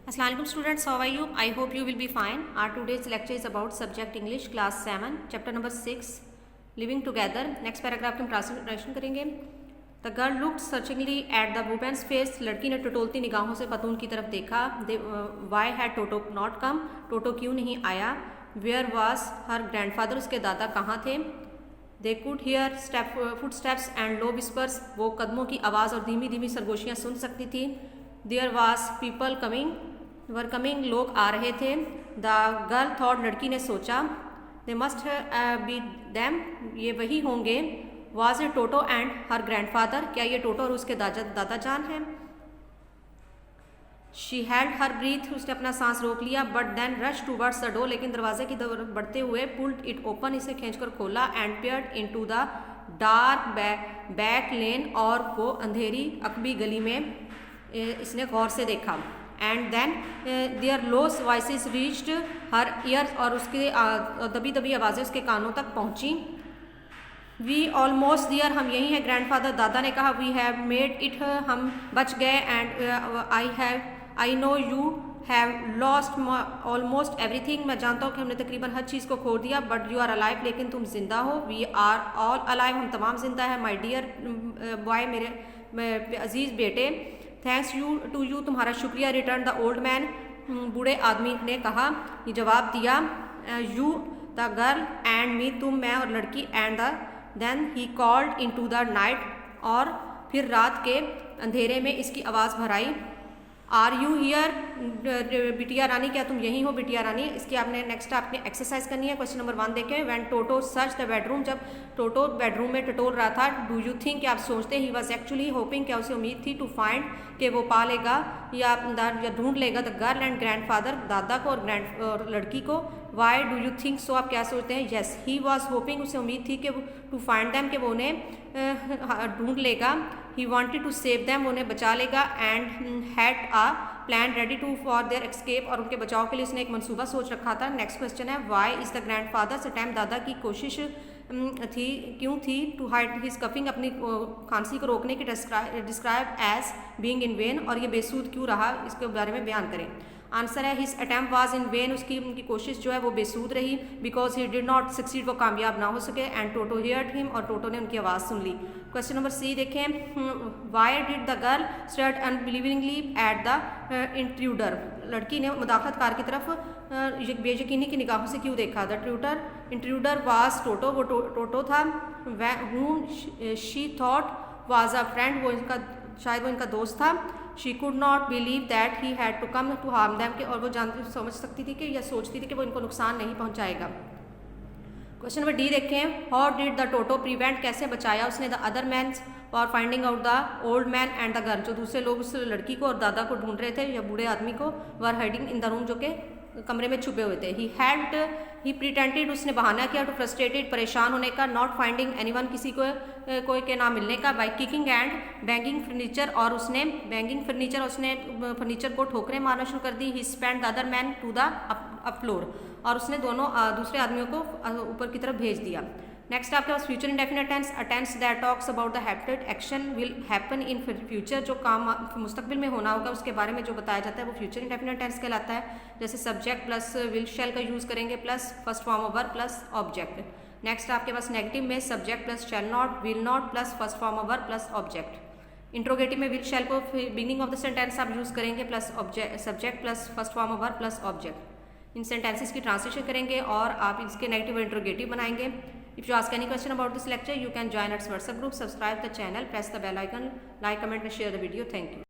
Assalamu alaikum students, how are you? I hope you will be fine. Our today's lecture is about subject English class 7 chapter number 6 living together. Next paragraph की हम translation करेंगे. The girl looked searchingly at the woman's face. लड़की ने टटोलती निगाहों से पतून की तरफ देखा. Why had Toto not come? टोटो क्यों नहीं आया? Where was her grandfather? उसके दादा कहाँ थे? They could hear footsteps and low whispers. वो कदमों की आवाज़ और धीमी धीमी सरगोशियाँ सुन सकती थी. There was people coming. लोग आ रहे थे. द गर्ल थॉट, लड़की ने सोचा. दे मस्ट बी दैम, ये वही होंगे. Was a toto and her grandfather, क्या ये टोटो और उसके दादा जान हैं. शी हैल्ड हर ब्रीथ, उसने अपना सांस रोक लिया. But then rush towards the door, लेकिन दरवाजे की तरफ बढ़ते हुए पुल्ड इट ओपन, इसे खींचकर खोला. And peered into the dark back lane, और वो अंधेरी अकबी गली में इसने गौर से देखा. And then their low voices reached her ears, और उसके दबी दबी आवाज़ें उसके कानों तक पहुंची. वी ऑलमोस्ट दियर, हम यही हैं ग्रैंडफादर, दादा ने कहा. वी हैव मेड इट, हम बच गए. And I know you have lost almost everything, मैं जानता हूँ कि हमने तकरीबन हर चीज़ को खो दिया. बट यू आर अलाइव, लेकिन तुम जिंदा हो. वी आर ऑल अलाइव, हम तमाम जिंदा हैं. माई डियर बॉय, मेरे अजीज़ बेटे. थैंक्स टू यू, तुम्हारा शुक्रिया. रिटर्न द ओल्ड मैन, बूढ़े आदमी ने कहा, ये जवाब दिया. You the girl and me, तुम, मैं और लड़की. And then he called in to the night, और फिर रात के अंधेरे में इसकी आवाज़ भराई. आर यू हियर बिटिया रानी, क्या तुम यहीं हो बिटिया रानी. इसकी आपने नेक्स्ट आपने एक्सरसाइज करनी है. क्वेश्चन नंबर 1 देखें. When toto search the bedroom, जब टोटो बेडरूम में टटोल रहा था. डू यू थिंक, क्या आप सोचते ही वॉज एक्चुअली होपिंग, क्या उसे उम्मीद थी. टू फाइंड, कि वो पा लेगा या ढूंढ लेगा. द गर्ल एंड ग्रैंडफादर, दादा को और लड़की को. Why do you think so, आप क्या सोचते हैं. येस, ही वॉज होपिंग, उसे उम्मीद थी कि टू फाइंड दैम, कि वो उन्हें ढूंढ लेगा. He wanted to save them, वो उन्हें बचा लेगा. And had a plan ready to for their escape, और उनके बचाव के लिए उसने एक मंसूबा सोच रखा था. नेक्स्ट क्वेश्चन है. Why is the grandfather's attempt, दादा की कोशिश क्यों थी. टू हाइड हिज कफिंग, अपनी खांसी को रोकने की. Describe as being in vain, और ये बेसूद क्यों रहा, इसके बारे में बयान करें. आंसर है his attempt was in when, उनकी कोशिश जो है वो बेसूद रही. Because he did not succeed, वो कामयाब ना हो सके. एंड टोटो हियर्ड हिम, और टोटो ने उनकी आवाज़ सुन ली. क्वेश्चन नंबर 3 देखें. Why did the girl start unbelievingly at the intruder, लड़की ने मुदाखलतकार की तरफ बेयकीनी की निगाहों से क्यों देखा. द इंट्रूडर वाज टोटो, वो टोटो था. whom she thought was a friend, वो शायद वो इनका दोस्त था. She could not believe that he had to come to harm them, के और वो समझ सकती थी कि या सोचती थी कि वो इनको नुकसान नहीं पहुंचाएगा. क्वेश्चन नंबर डी देखें. How did the toto prevent, कैसे बचाया उसने. द अदर मैन और finding out the old man and the girl, जो दूसरे लोग उस लड़की को और दादा को ढूंढ रहे थे, या बूढ़े आदमी को. वर हाइडिंग इन द रूम, जो कि कमरे में छुपे हुए थे. ही प्रिटेंटेड, उसने बहाना किया. टू फ्रस्ट्रेटेड, परेशान होने का. नॉट फाइंडिंग एनीवन, किसी को कोई के ना मिलने का. By kicking and banging furniture, और उसने बैंगिंग फर्नीचर, उसने फर्नीचर को ठोकरें मारना शुरू कर दी. He spend the other man to the floor, और उसने दोनों दूसरे आदमियों को ऊपर की तरफ भेज दिया. नेक्स्ट आपके पास future indefinite tense. A tense that talks about the happened action will happen in future, जो काम मुस्तकबिल में होना होगा उसके बारे में जो बताया जाता है वो फ्यूचर इंडेफिनिट टेंस कहलाता है. जैसे सब्जेक्ट प्लस विल शैल का यूज़ करेंगे, plus first form of verb plus object. Next आपके पास नेगेटिव में subject plus shall not, will not plus first form of verb plus object. Interrogative में विल शैल को beginning of the sentence आप use करेंगे, plus subject plus first form of verb plus object. In sentences की translation करेंगे और आप इसके negative और इंट्रोगेटिव बनाएंगे. If you ask any question about this lecture, you can join our WhatsApp group, subscribe the channel, press the bell icon, like, comment and share the video. Thank you.